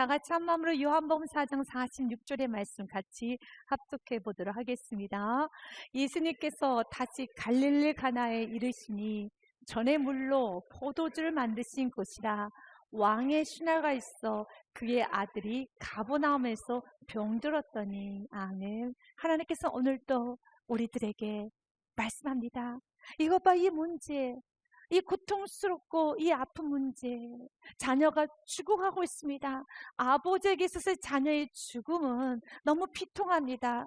다 같이 한 마음으로 요한복음 4장 46절의 말씀 같이 합독해 보도록 하겠습니다. 예수님께서 다시 갈릴리 가나에 이르시니 전에 물로 포도주를 만드신 곳이라 왕의 신하가 있어 그의 아들이 가버나움에서 병들었더니. 아멘. 하나님께서 오늘도 우리들에게 말씀합니다. 이것 봐, 이 문제, 이 고통스럽고 이 아픈 문제, 자녀가 죽어가고 있습니다. 아버지에게 있어서 자녀의 죽음은 너무 비통합니다.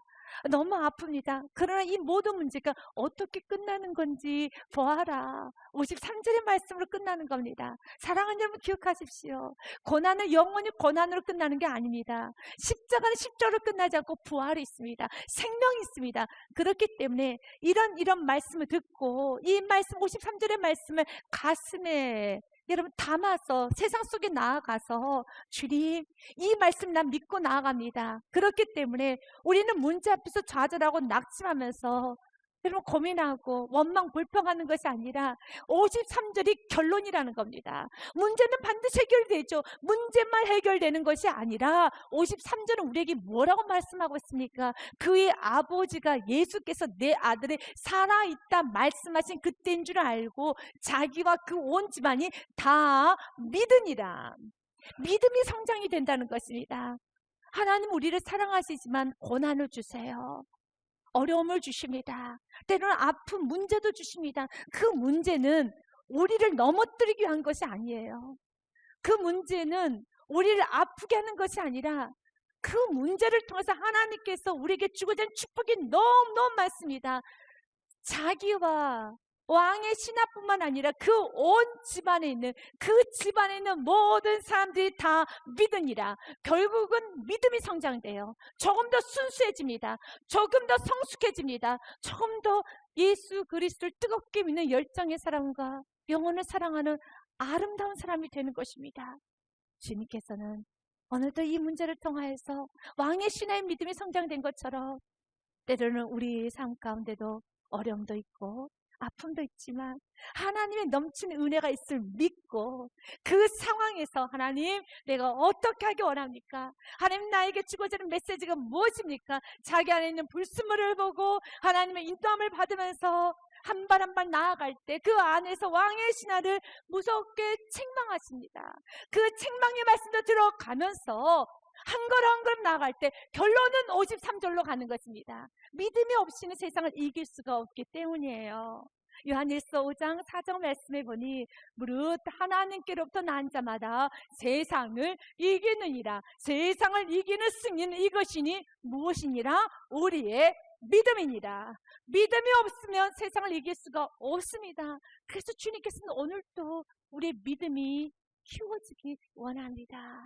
너무 아픕니다. 그러나 이 모든 문제가 어떻게 끝나는 건지 보아라. 53절의 말씀으로 끝나는 겁니다. 사랑하는 여러분, 기억하십시오. 고난은 영원히 고난으로 끝나는 게 아닙니다. 십자가는 십자가로 끝나지 않고 부활이 있습니다. 생명이 있습니다. 그렇기 때문에 이런 말씀을 듣고 이 말씀 53절의 말씀을 가슴에 여러분 담아서 세상 속에 나아가서 주님, 이 말씀 난 믿고 나아갑니다. 그렇기 때문에 우리는 문제 앞에서 좌절하고 낙심하면서 여러분 고민하고 원망 불평하는 것이 아니라 53절이 결론이라는 겁니다. 문제는 반드시 해결되죠. 문제만 해결되는 것이 아니라 53절은 우리에게 뭐라고 말씀하고 있습니까? 그의 아버지가 예수께서 내 아들이 살아있다 말씀하신 그때인 줄 알고 자기와 그 온 집안이 다 믿으니라. 믿음이 성장이 된다는 것입니다. 하나님 우리를 사랑하시지만 고난을 주세요. 어려움을 주십니다. 때로는 아픈 문제도 주십니다. 그 문제는 우리를 넘어뜨리기 위한 것이 아니에요. 그 문제는 우리를 아프게 하는 것이 아니라 그 문제를 통해서 하나님께서 우리에게 주고자 축복이 너무너무 많습니다. 자기와 왕의 신하뿐만 아니라 그 온 집안에 있는 모든 사람들이 다 믿으니라. 결국은 믿음이 성장돼요. 조금 더 순수해집니다. 조금 더 성숙해집니다. 조금 더 예수 그리스도를 뜨겁게 믿는 열정의 사람과 영혼을 사랑하는 아름다운 사람이 되는 것입니다. 주님께서는 오늘도 이 문제를 통하여서 왕의 신하의 믿음이 성장된 것처럼 때로는 우리 삶 가운데도 어려움도 있고 아픔도 있지만 하나님의 넘치는 은혜가 있을 믿고 그 상황에서 하나님, 내가 어떻게 하기 원합니까? 하나님, 나에게 주고자 하는 메시지가 무엇입니까? 자기 안에 있는 불순물을 보고 하나님의 인도함을 받으면서 한 발 한 발 나아갈 때 그 안에서 왕의 신하를 무섭게 책망하십니다. 그 책망의 말씀도 들어가면서 한 걸음 한 걸음 나아갈 때 결론은 53절로 가는 것입니다. 믿음이 없이는 세상을 이길 수가 없기 때문이에요. 요한일서 5장 4절 말씀에 보니 무릇 하나님께로부터 난 자마다 세상을 이기느니라. 세상을 이기는 승리는 이것이니 무엇이니라? 우리의 믿음이니라. 믿음이 없으면 세상을 이길 수가 없습니다. 그래서 주님께서는 오늘도 우리의 믿음이 키워지기 원합니다.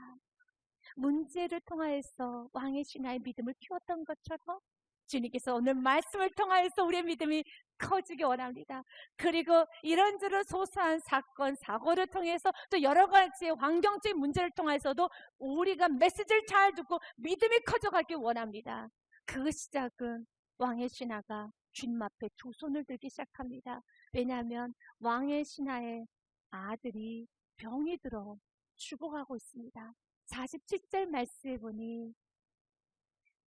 문제를 통하여서 왕의 신하의 믿음을 키웠던 것처럼 주님께서 오늘 말씀을 통하여서 우리의 믿음이 커지기 원합니다. 그리고 이런저런 소소한 사건, 사고를 통해서 또 여러 가지의 환경적인 문제를 통해서도 우리가 메시지를 잘 듣고 믿음이 커져가길 원합니다. 그 시작은 왕의 신하가 주님 앞에 두 손을 들기 시작합니다. 왜냐하면 왕의 신하의 아들이 병이 들어 죽어가고 있습니다. 47절 말씀에 보니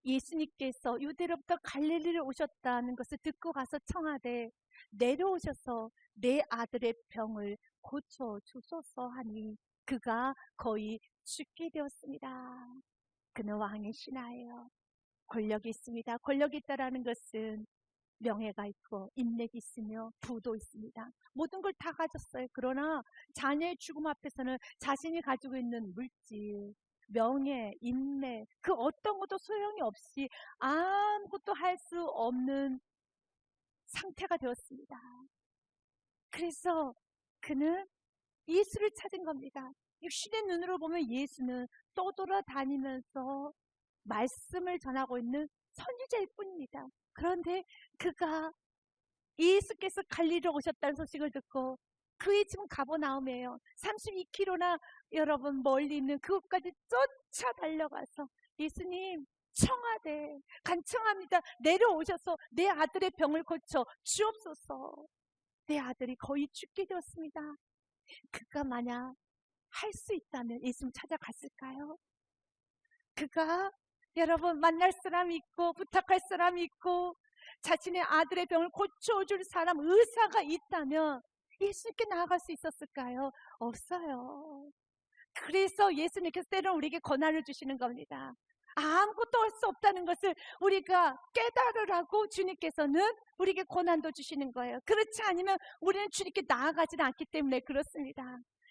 예수님께서 유대로부터 갈릴리를 오셨다는 것을 듣고 가서 청하되 내려오셔서 내 아들의 병을 고쳐주소서 하니 그가 거의 죽게 되었습니다. 그는 왕의 신하예요. 권력이 있습니다. 권력이 있다라는 것은 명예가 있고 인맥이 있으며 부도 있습니다. 모든 걸 다 가졌어요. 그러나 자녀의 죽음 앞에서는 자신이 가지고 있는 물질, 명예, 인맥, 그 어떤 것도 소용이 없이 아무것도 할 수 없는 상태가 되었습니다. 그래서 그는 예수를 찾은 겁니다. 육신의 눈으로 보면 예수는 떠돌아다니면서 말씀을 전하고 있는 선지자일 뿐입니다. 그런데 그가 예수께서 갈릴리로 오셨다는 소식을 듣고 그의 집은 가버나움이에요. 32km나 여러분 멀리 있는 그곳까지 쫓아 달려가서 예수님 청하되 간청합니다. 내려오셔서 내 아들의 병을 고쳐 주옵소서. 내 아들이 거의 죽게 되었습니다. 그가 만약 할 수 있다면 예수님 찾아갔을까요? 그가 여러분 만날 사람이 있고 부탁할 사람이 있고 자신의 아들의 병을 고쳐줄 사람, 의사가 있다면 예수님께 나아갈 수 있었을까요? 없어요. 그래서 예수님께서 때로는 우리에게 권한을 주시는 겁니다. 아무것도 할 수 없다는 것을 우리가 깨달으라고 주님께서는 우리에게 권한도 주시는 거예요. 그렇지 않으면 우리는 주님께 나아가지는 않기 때문에 그렇습니다.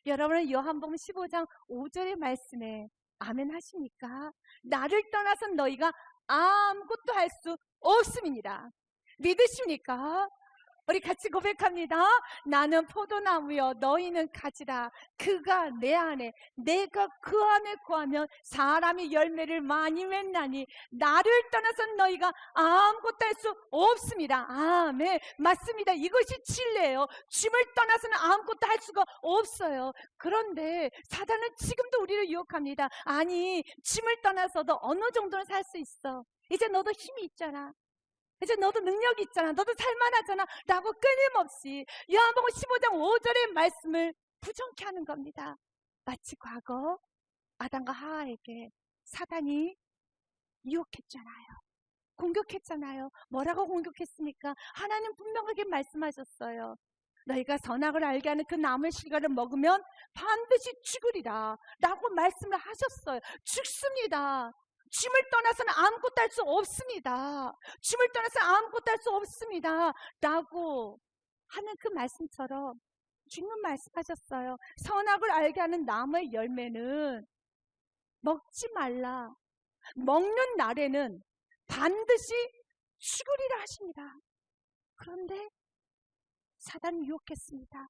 여러분은 요한복음 15장 5절의 말씀에 아멘 하십니까? 나를 떠나선 너희가 아무것도 할 수 없음이니라. 믿으십니까? 우리 같이 고백합니다. 나는 포도나무여 너희는 가지라. 그가 내 안에 내가 그 안에 거하면 사람이 열매를 많이 맺나니 나를 떠나선 너희가 아무것도 할 수 없습니다. 아멘. 맞습니다. 이것이 진리예요. 주님을 떠나서는 아무것도 할 수가 없어요. 그런데 사단은 지금도 우리를 유혹합니다. 아니 주님을 떠나서도 어느 정도는 살 수 있어. 이제 너도 힘이 있잖아. 이제 너도 능력이 있잖아. 너도 살만하잖아. 라고 끊임없이 요한복음 15장 5절의 말씀을 부정케 하는 겁니다. 마치 과거 아담과 하와에게 사단이 유혹했잖아요. 공격했잖아요. 뭐라고 공격했습니까? 하나님 분명하게 말씀하셨어요. 너희가 선악을 알게 하는 그 나무의 실과를 먹으면 반드시 죽으리라 라고 말씀을 하셨어요. 죽습니다. 주님을 떠나서는 아무것도 할 수 없습니다. 주님을 떠나서는 아무것도 할 수 없습니다 라고 하는 그 말씀처럼 주님은 말씀하셨어요. 선악을 알게 하는 나무의 열매는 먹지 말라. 먹는 날에는 반드시 죽으리라 하십니다. 그런데 사단이 유혹했습니다.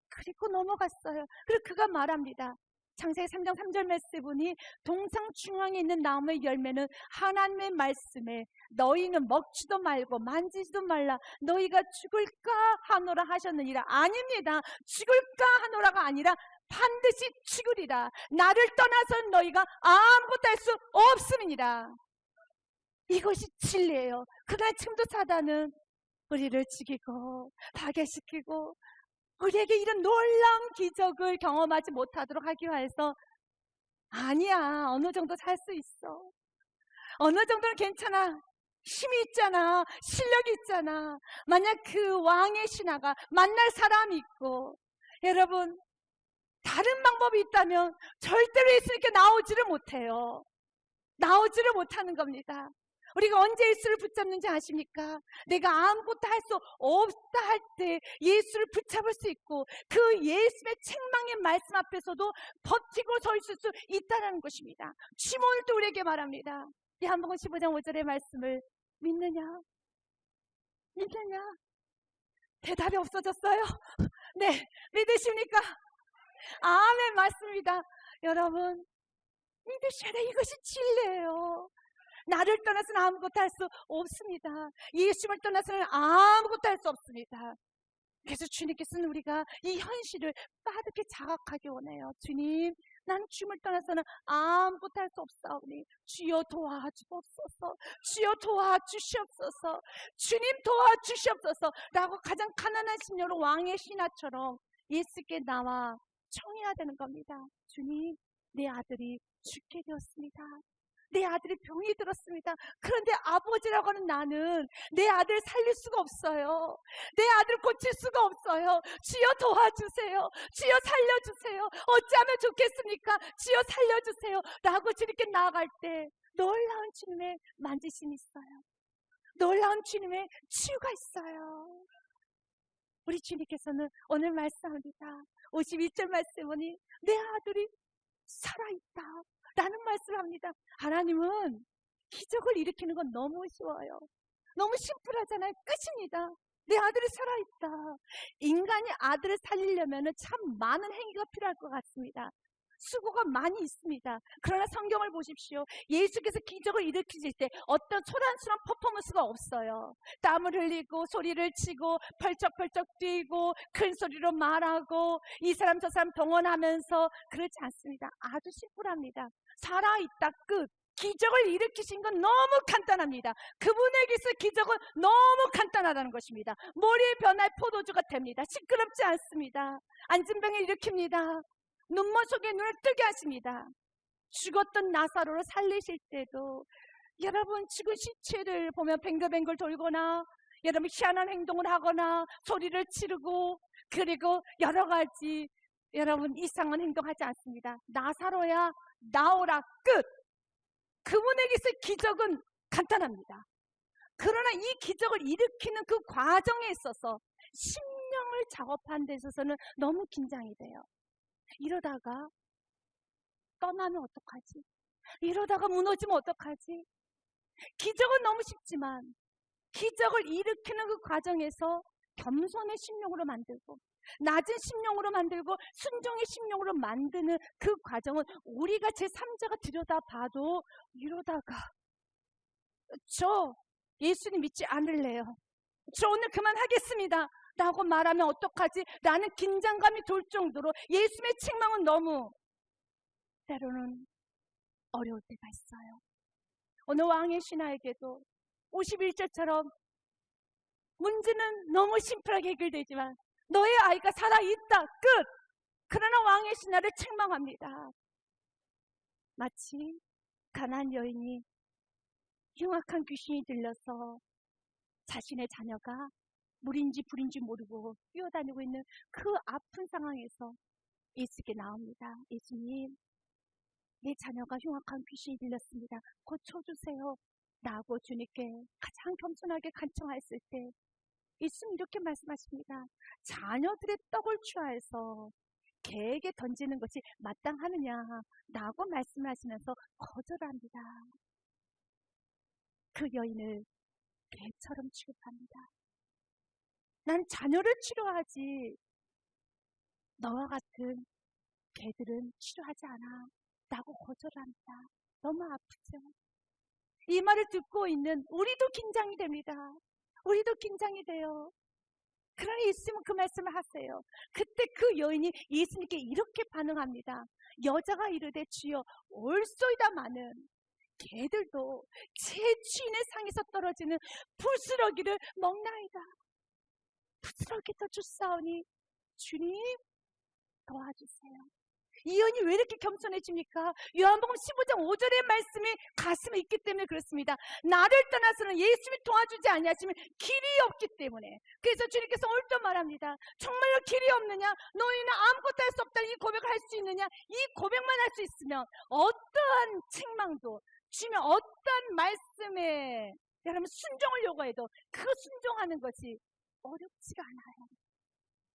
그리고 넘어갔어요. 그리고 그가 말합니다. 창세기 3장 3절 말씀에 보니 동상 중앙에 있는 나무의 열매는 하나님의 말씀에 너희는 먹지도 말고 만지지도 말라 너희가 죽을까 하노라 하셨느니라. 아닙니다. 죽을까 하노라가 아니라 반드시 죽으리라. 나를 떠나서 너희가 아무것도 할 수 없음이니라. 이것이 진리예요. 그러나 지금도 사단은 우리를 죽이고 파괴시키고 우리에게 이런 놀라운 기적을 경험하지 못하도록 하기 위해서 아니야, 어느 정도 살 수 있어, 어느 정도는 괜찮아, 힘이 있잖아, 실력이 있잖아. 만약 그 왕의 신하가 만날 사람이 있고 여러분 다른 방법이 있다면 절대로 예수님께 나오지를 못해요. 나오지를 못하는 겁니다. 우리가 언제 예수를 붙잡는지 아십니까? 내가 아무것도 할 수 없다 할 때 예수를 붙잡을 수 있고 그 예수의 책망의 말씀 앞에서도 버티고 서 있을 수 있다는 것입니다. 주님 오늘도 우리에게 말합니다. 요한복음 15장 5절의 말씀을 믿느냐? 믿느냐? 대답이 없어졌어요? 네, 믿으십니까? 아멘, 맞습니다. 여러분 믿으셔야 돼. 이것이 진리예요. 나를 떠나서는 아무것도 할 수 없습니다. 예수님을 떠나서는 아무것도 할 수 없습니다. 그래서 주님께서는 우리가 이 현실을 빠르게 자각하기 원해요. 주님, 나는 주님을 떠나서는 아무것도 할 수 없사오니 주여 도와주옵소서, 주여 도와주시옵소서, 주님 도와주시옵소서 라고 가장 가난한 심령으로 왕의 신하처럼 예수께 나와 청해야 되는 겁니다. 주님, 내 아들이 죽게 되었습니다. 내 아들이 병이 들었습니다. 그런데 아버지라고 하는 나는 내 아들을 살릴 수가 없어요. 내 아들을 고칠 수가 없어요. 주여 도와주세요. 주여 살려주세요. 어찌하면 좋겠습니까? 주여 살려주세요 라고 주님께 나아갈 때 놀라운 주님의 만지심이 있어요. 놀라운 주님의 치유가 있어요. 우리 주님께서는 오늘 말씀합니다. 52절 말씀에 보니 내 아들이 살아있다 라는 말씀을 합니다. 하나님은 기적을 일으키는 건 너무 쉬워요. 너무 심플하잖아요. 끝입니다. 내 아들이 살아있다. 인간이 아들을 살리려면 참 많은 행위가 필요할 것 같습니다. 수고가 많이 있습니다. 그러나 성경을 보십시오. 예수께서 기적을 일으키실 때 어떤 소란스러운 퍼포먼스가 없어요. 땀을 흘리고 소리를 치고 펄쩍펄쩍 뛰고 큰 소리로 말하고 이 사람 저 사람 동원하면서 그렇지 않습니다. 아주 심플합니다. 살아있다, 끝. 기적을 일으키신 건 너무 간단합니다. 그분에게서 기적은 너무 간단하다는 것입니다. 머리의 변화에 포도주가 됩니다. 시끄럽지 않습니다. 앉은 병을 일으킵니다. 눈먼 속에 눈을 뜨게 하십니다. 죽었던 나사로를 살리실 때도 여러분 죽은 시체를 보면 뱅글뱅글 돌거나 여러분 희한한 행동을 하거나 소리를 지르고 그리고 여러 가지 여러분 이상한 행동하지 않습니다. 나사로야 나오라 끝. 그분에게서 기적은 간단합니다. 그러나 이 기적을 일으키는 그 과정에 있어서 심령을 작업하는 데 있어서는 너무 긴장이 돼요. 이러다가 떠나면 어떡하지? 이러다가 무너지면 어떡하지? 기적은 너무 쉽지만 기적을 일으키는 그 과정에서 겸손의 심령으로 만들고 낮은 심령으로 만들고 순종의 심령으로 만드는 그 과정은 우리가 제3자가 들여다봐도 이러다가 저 예수님 믿지 않을래요. 저 오늘 그만하겠습니다 라고 말하면 어떡하지? 라는 긴장감이 돌 정도로 예수님의 책망은 너무 때로는 어려울 때가 있어요. 어느 왕의 신하에게도 51절처럼 문제는 너무 심플하게 해결되지만 너의 아이가 살아있다 끝. 그러나 왕의 신하를 책망합니다. 마치 가난한 여인이 흉악한 귀신이 들려서 자신의 자녀가 물인지 불인지 모르고 뛰어다니고 있는 그 아픈 상황에서 예수께 나옵니다. 예수님, 내 자녀가 흉악한 귀신이 들렸습니다. 고쳐주세요 라고 주님께 가장 겸손하게 간청하였을 때 예수님 이렇게 말씀하십니다. 자녀들의 떡을 취하여서 개에게 던지는 것이 마땅하느냐 라고 말씀하시면서 거절합니다. 그 여인을 개처럼 취급합니다. 난 자녀를 치료하지 너와 같은 개들은 치료하지 않아 라고 거절합니다. 너무 아프죠? 이 말을 듣고 있는 우리도 긴장이 됩니다. 우리도 긴장이 돼요. 그러니 예수님은 그 말씀을 하세요. 그때 그 여인이 예수님께 이렇게 반응합니다. 여자가 이르되 주여 올소이다마는 개들도 제 주인의 상에서 떨어지는 부스러기를 먹나이다. 부스러기도 주사오니 주님 도와주세요. 이 여인이 왜 이렇게 겸손해집니까? 요한복음 15장 5절의 말씀이 가슴에 있기 때문에 그렇습니다. 나를 떠나서는 예수님이 도와주지 아니하시면 길이 없기 때문에. 그래서 주님께서 오늘 또 말합니다. 정말로 길이 없느냐? 너희는 아무것도 할 수 없다. 이 고백을 할 수 있느냐? 이 고백만 할 수 있으면 어떠한 책망도 주면 어떠한 말씀에 여러분 순종을 요구해도 그 순종하는 것이 어렵지가 않아요.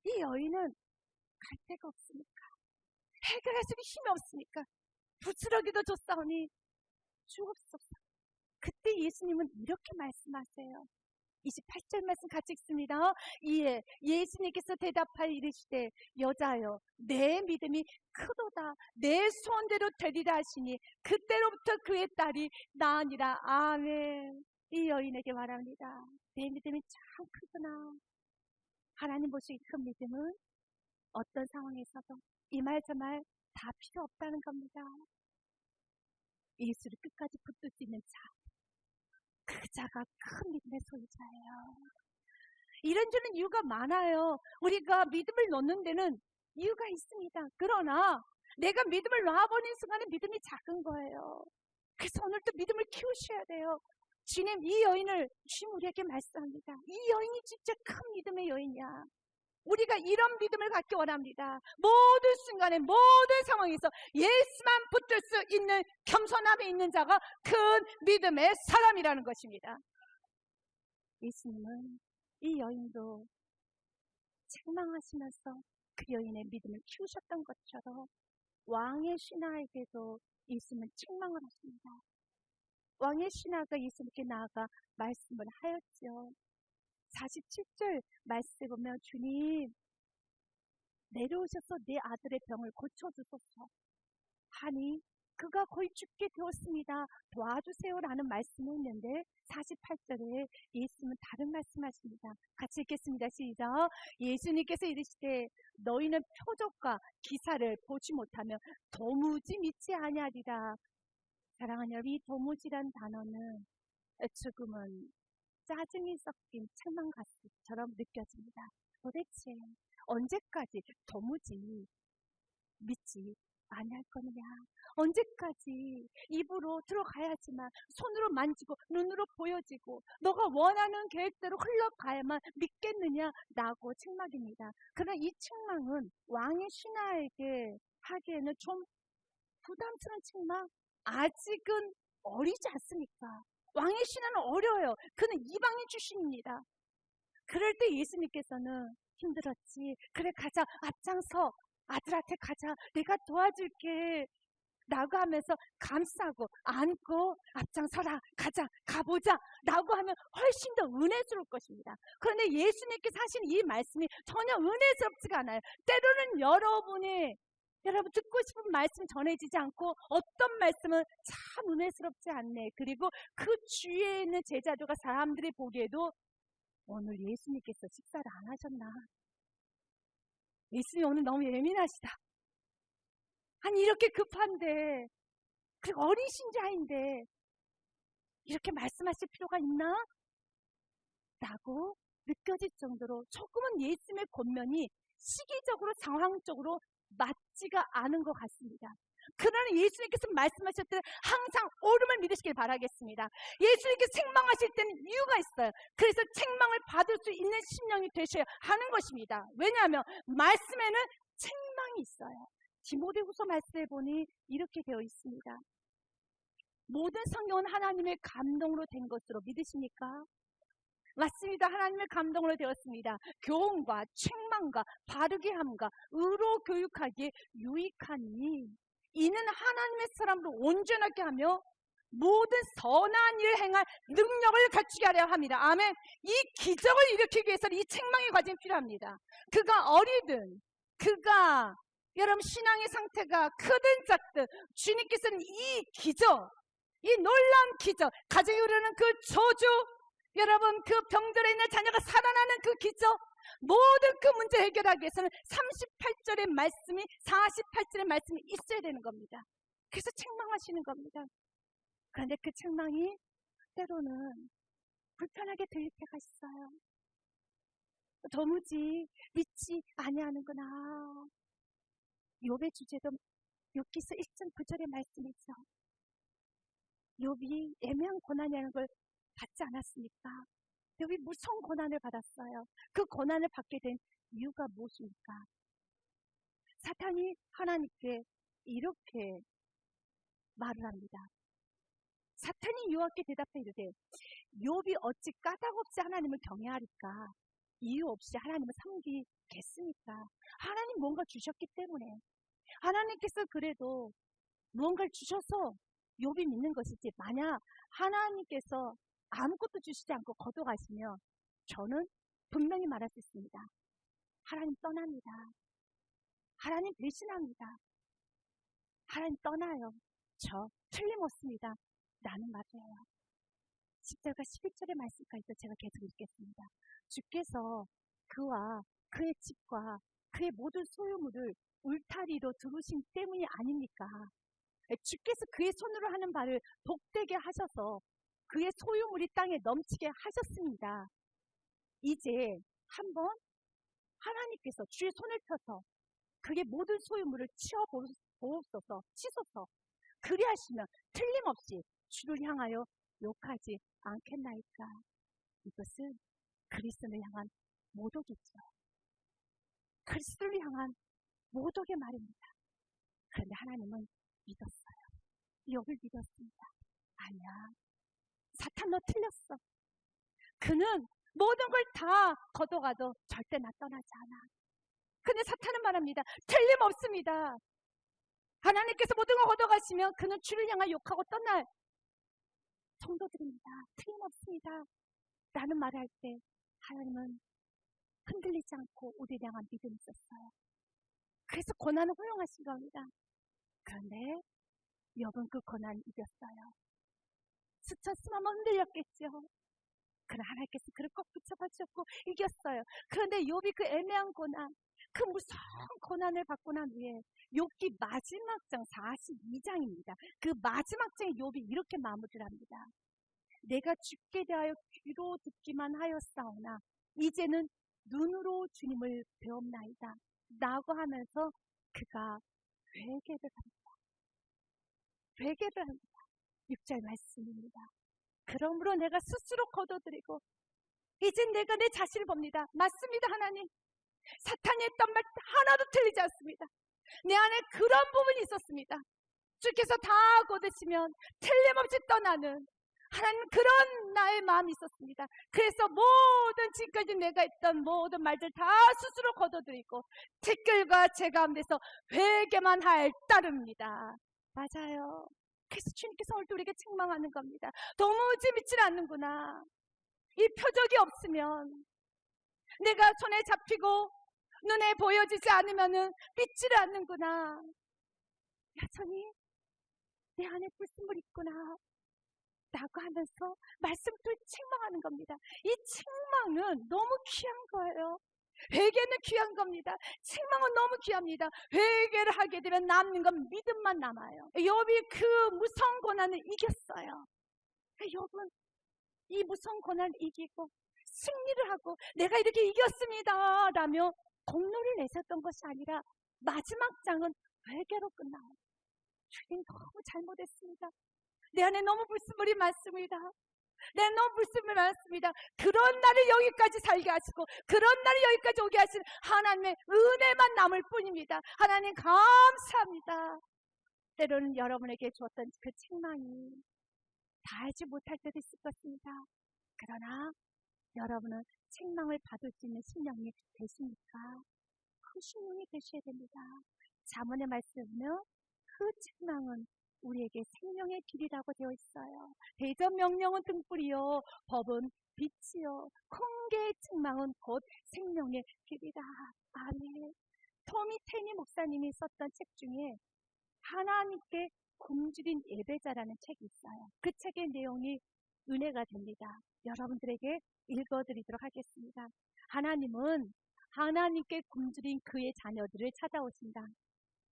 이 여인은 갈 데가 없으니까 해결할 수 있는 힘이 없으니까 부스러기도 줬사오니 주옵소서. 그때 예수님은 이렇게 말씀하세요. 28절 말씀 같이 읽습니다. 이에 예수님께서 대답하여 이르시되 여자여 내 믿음이 크도다. 내 소원대로 되리라 하시니 그때로부터 그의 딸이 나으니라. 아멘. 이 여인에게 말합니다. 내 믿음이 참 크구나. 하나님 보시기 큰 믿음은 어떤 상황에서도 이 말 저 말 다 필요 없다는 겁니다. 예수를 끝까지 붙들 수 있는 자, 그 자가 큰 믿음의 소유자예요. 이런저런 이유가 많아요. 우리가 믿음을 놓는 데는 이유가 있습니다. 그러나 내가 믿음을 놔버리는 순간에 믿음이 작은 거예요. 그래서 오늘도 믿음을 키우셔야 돼요. 주님, 이 여인을 주님 우리에게 말씀합니다. 이 여인이 진짜 큰 믿음의 여인이야. 우리가 이런 믿음을 갖기 원합니다. 모든 순간에 모든 상황에서 예수만 붙들 수 있는 겸손함이 있는 자가 큰 믿음의 사람이라는 것입니다. 예수님은 이 여인도 책망하시면서 그 여인의 믿음을 키우셨던 것처럼 왕의 신하에게도 예수님은 책망을 하십니다. 왕의 신하가 예수님께 나아가 말씀을 하였죠. 47절 말씀에 보면 주님 내려오셔서 내 아들의 병을 고쳐주소서 하니 그가 거의 죽게 되었습니다. 도와주세요 라는 말씀을 했는데 48절에 예수님은 다른 말씀하십니다. 같이 읽겠습니다. 시작. 예수님께서 이르시되 너희는 표적과 기사를 보지 못하면 도무지 믿지 아니하리라. 사랑하는 여러분, 이 도무지란 단어는 조금은 짜증이 섞인 책망가스처럼 느껴집니다. 도대체 언제까지 도무지 믿지 아니할 거느냐? 언제까지 입으로 들어가야지만 손으로 만지고 눈으로 보여지고 너가 원하는 계획대로 흘러가야만 믿겠느냐? 라고 책망입니다. 그러나 이 책망은 왕의 신하에게 하기에는 좀 부담스러운 책망? 아직은 어리지 않습니까? 왕의 신하는 어려요. 그는 이방인 출신입니다. 그럴 때 예수님께서는 힘들었지. 그래 가자. 앞장서. 아들한테 가자. 내가 도와줄게. 라고 하면서 감싸고 안고 앞장서라. 가자. 가보자. 라고 하면 훨씬 더 은혜스러울 것입니다. 그런데 예수님께서 하신 이 말씀이 전혀 은혜스럽지가 않아요. 때로는 여러분 듣고 싶은 말씀 전해지지 않고 어떤 말씀은 참 은혜스럽지 않네. 그리고 그 주위에 있는 제자들과 사람들이 보기에도 오늘 예수님께서 식사를 안 하셨나? 예수님 오늘 너무 예민하시다. 아니 이렇게 급한데 그리고 어린 신자인데 이렇게 말씀하실 필요가 있나? 라고 느껴질 정도로 조금은 예수님의 권면이 시기적으로 상황적으로 맞지가 않은 것 같습니다. 그러나 예수님께서 말씀하실 때는 항상 옳음을 믿으시길 바라겠습니다. 예수님께서 책망하실 때는 이유가 있어요. 그래서 책망을 받을 수 있는 심령이 되셔야 하는 것입니다. 왜냐하면 말씀에는 책망이 있어요. 디모데후서 말씀에 보니 이렇게 되어 있습니다. 모든 성경은 하나님의 감동으로 된 것으로 믿으십니까? 맞습니다. 하나님의 감동으로 되었습니다. 교훈과 책망과 바르게 함과 의로 교육하기에 유익하니 이는 하나님의 사람으로 온전하게 하며 모든 선한 일을 행할 능력을 갖추게 하려 합니다. 아멘. 이 기적을 일으키기 위해서는 이 책망의 과정이 필요합니다. 그가 어리든 그가 여러분 신앙의 상태가 크든 작든 주님께서는 이 기적, 이 놀라운 기적, 가정에 이르는 그 저주, 여러분 그 병들어 있는 자녀가 살아나는 그 기적, 모든 그 문제 해결하기 위해서는 38절의 말씀이 48절의 말씀이 있어야 되는 겁니다. 그래서 책망하시는 겁니다. 그런데 그 책망이 때로는 불편하게 들릴 때가 있어요. 도무지 믿지 아니하는구나. 욥의 주제도 욥기서 1장 9절의 말씀이죠. 욥이 애매한 고난이라는 걸 받지 않았습니까? 욥이 무서운 고난을 받았어요. 그 고난을 받게 된 이유가 무엇입니까? 사탄이 하나님께 이렇게 말을 합니다. 사탄이 여호와께 대답해 이르되 욥이 어찌 까닭없이 하나님을 경외하리까? 이유 없이 하나님을 섬기겠습니까? 하나님 뭔가 주셨기 때문에 하나님께서 그래도 무언가를 주셔서 욥이 믿는 것이지, 만약 하나님께서 아무것도 주시지 않고 거둬가시면 저는 분명히 말할 수 있습니다. 하나님 떠납니다. 하나님 배신합니다. 하나님 떠나요. 저 틀림없습니다. 라는 말이에요. 10절과 11절의 말씀까지도 제가 계속 읽겠습니다. 주께서 그와 그의 집과 그의 모든 소유물을 울타리로 두르신 때문이 아닙니까? 주께서 그의 손으로 하는 바를 복되게 하셔서 그의 소유물이 땅에 넘치게 하셨습니다. 이제 한번 하나님께서 주의 손을 펴서 그의 모든 소유물을 치워보옵소서, 치소서. 그리하시면 틀림없이 주를 향하여 욕하지 않겠나이까? 이것은 그리스도를 향한 모독이죠. 그리스도를 향한 모독의 말입니다. 그런데 하나님은 믿었어요. 욥을 믿었습니다. 아니야, 사탄 너 틀렸어. 그는 모든 걸 다 걷어가도 절대 나 떠나지 않아. 근데 사탄은 말합니다. 틀림없습니다. 하나님께서 모든 걸 걷어가시면 그는 주를 향하여 욕하고 떠날 성도들입니다. 틀림없습니다. 라는 말을 할 때 하나님은 흔들리지 않고 우리를 향한 믿음이 있었어요. 그래서 고난을 허용하신 겁니다. 그런데 욥은 그 고난을 이겼어요. 스쳤으면 흔들렸겠죠. 그러나 하나님께서 그를 꼭 붙잡아 주셨고 이겼어요. 그런데 욥이 그 애매한 고난, 그 무서운 고난을 받고 난 후에 욥기 마지막 장 42장입니다. 그 마지막 장에 욥이 이렇게 마무리를 합니다. 내가 주께 대하여 귀로 듣기만 하였사오나 이제는 눈으로 주님을 배옵나이다 라고 하면서 그가 회개를 합니다. 회개를 합니다. 6절 말씀입니다. 그러므로 내가 스스로 거둬들이고 이제 내가 내 자신을 봅니다. 맞습니다, 하나님. 사탄이 했던 말 하나도 틀리지 않습니다. 내 안에 그런 부분이 있었습니다. 주께서 다 거두시면 틀림없이 떠나는 하나님, 그런 나의 마음이 있었습니다. 그래서 모든 지금까지 내가 했던 모든 말들 다 스스로 거둬들이고 댓글과 제 가운데서 회개만 할 따릅니다. 맞아요. 그래서 주님께서 오늘도 우리에게 책망하는 겁니다. 도무지 믿질 않는구나. 이 표적이 없으면, 내가 손에 잡히고 눈에 보여지지 않으면 믿지를 않는구나. 여전히 내 안에 불순물이 있구나 라고 하면서 말씀도 책망하는 겁니다. 이 책망은 너무 귀한 거예요. 회개는 귀한 겁니다. 책망은 너무 귀합니다. 회개를 하게 되면 남는 건 믿음만 남아요. 욥이 그 무서운 고난을 이겼어요. 욥은 이 무서운 고난을 이기고 승리를 하고 내가 이렇게 이겼습니다 라며 공로를 내셨던 것이 아니라 마지막 장은 회개로 끝나요. 주님, 너무 잘못했습니다. 내 안에 너무 불순물이 많습니다. 내 안에 너무 불순물이 많습니다. 그런 나를 여기까지 살게 하시고 그런 나를 여기까지 오게 하신 하나님의 은혜만 남을 뿐입니다. 하나님 감사합니다. 때로는 여러분에게 주었던 그 책망이 다 알지 못할 때도 있을 것입니다. 그러나 여러분은 책망을 받을 수 있는 심령이 되십니까? 그 심령이 되셔야 됩니다. 잠언의 말씀은 그 책망은 우리에게 생명의 길이라고 되어 있어요. 대접 명령은 등불이요 법은 빛이요 공개의 책망은 곧 생명의 길이다. 아멘. 토미 테니 목사님이 썼던 책 중에 하나님께 굶주린 예배자라는 책이 있어요. 그 책의 내용이 은혜가 됩니다. 여러분들에게 읽어드리도록 하겠습니다. 하나님은 하나님께 굶주린 그의 자녀들을 찾아오신다.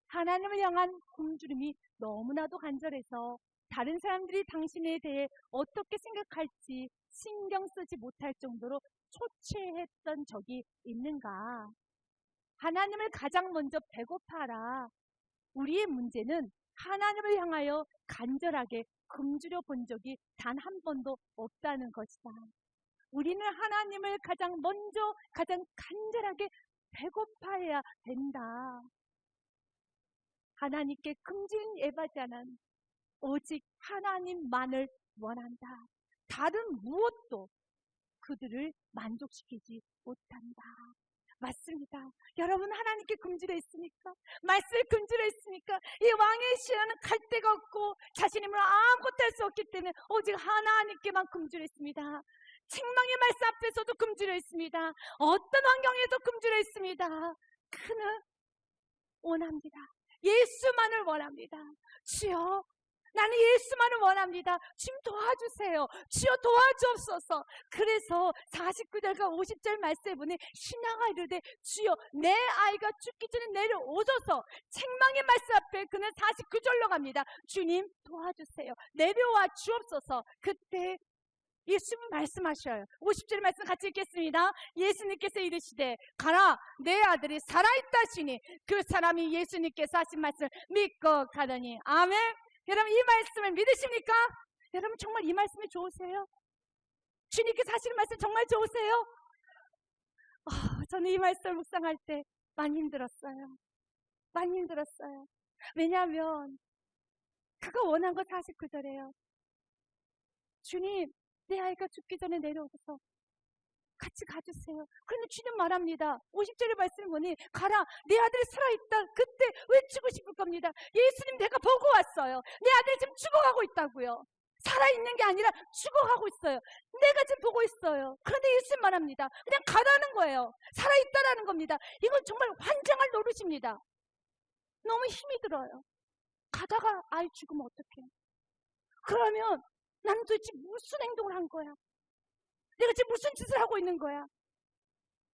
하나님을 향한 굶주림이 너무나도 간절해서 다른 사람들이 당신에 대해 어떻게 생각할지 신경 쓰지 못할 정도로 초췌했던 적이 있는가? 하나님을 가장 먼저 배고파라. 우리의 문제는 하나님을 향하여 간절하게 굶주려 본 적이 단 한 번도 없다는 것이다. 우리는 하나님을 가장 먼저 가장 간절하게 배고파해야 된다. 하나님께 굶주린 예배자는 오직 하나님만을 원한다. 다른 무엇도 그들을 만족시키지 못한다. 맞습니다. 여러분, 하나님께 굶주려 있습니까? 말씀에 굶주려 있습니까? 이 왕의 시간은 갈 데가 없고 자신임으로 아무것도 할 수 없기 때문에 오직 하나님께만 굶주려 있습니다. 책망의 말씀 앞에서도 굶주려 있습니다. 어떤 환경에도 굶주려 있습니다. 그는 원합니다. 예수만을 원합니다. 주여, 나는 예수만을 원합니다. 주님 도와주세요. 주여 도와주옵소서. 그래서 49절과 50절 말씀에 보니 신하가 이르되 주여 내 아이가 죽기 전에 내려오소서. 책망의 말씀 앞에 그는 49절로 갑니다. 주님 도와주세요. 내려와 주옵소서. 그때 예수님 말씀하셔요. 50절 말씀 같이 읽겠습니다. 예수님께서 이르시되 가라 내 아들이 살아있다 하시니 그 사람이 예수님께서 하신 말씀을 믿고 가더니. 아멘. 여러분, 이 말씀을 믿으십니까? 여러분, 정말 이 말씀이 좋으세요? 주님께서 하시는 말씀 정말 좋으세요? 저는 이 말씀을 묵상할 때 많이 힘들었어요. 많이 힘들었어요. 왜냐하면 그가 원한 거 49절이에요. 주님, 내 아이가 죽기 전에 내려오셔서 같이 가주세요. 그런데 주님 말합니다. 50절의 말씀을 보니 가라 내 아들이 살아있다. 그때 외치고 싶을 겁니다. 예수님, 내가 보고 왔어요. 내 아들이 지금 죽어가고 있다고요. 살아있는 게 아니라 죽어가고 있어요. 내가 지금 보고 있어요. 그런데 예수님 말합니다. 그냥 가라는 거예요. 살아있다라는 겁니다. 이건 정말 환장할 노릇입니다. 너무 힘이 들어요. 가다가 아이 죽으면 어떡해? 그러면 나는 도대체 무슨 행동을 한 거야? 내가 지금 무슨 짓을 하고 있는 거야?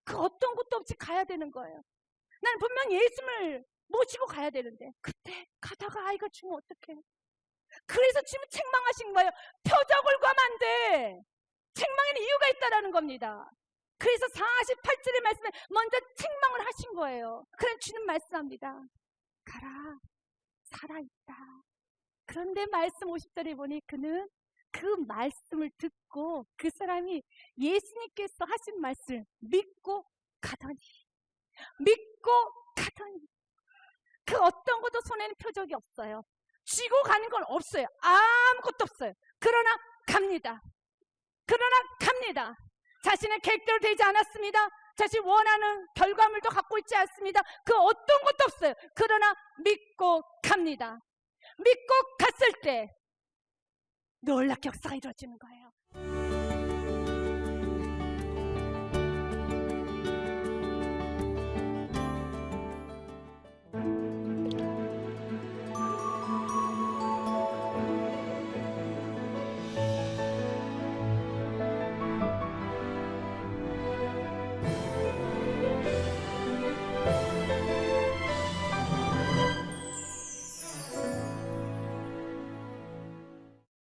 그 어떤 것도 없이 가야 되는 거예요. 나는 분명 예수님을 모시고 가야 되는데 그때 가다가 아이가 죽으면 어떡해? 그래서 지금 책망하신 거예요. 표적을 구하면 안 돼. 책망에는 이유가 있다라는 겁니다. 그래서 48절의 말씀에 먼저 책망을 하신 거예요. 그래서 주님 말씀합니다. 가라 살아있다. 그런데 말씀 50절에 보니 그는 그 말씀을 듣고 그 사람이 예수님께서 하신 말씀을 믿고 가더니 그 어떤 것도 손에는 표적이 없어요. 쥐고 가는 건 없어요. 아무것도 없어요. 그러나 갑니다. 자신의 계획대로 되지 않았습니다. 자신이 원하는 결과물도 갖고 있지 않습니다. 그 어떤 것도 없어요. 그러나 믿고 갑니다. 믿고 갔을 때 놀랍게 역사가 이루어지는 거예요.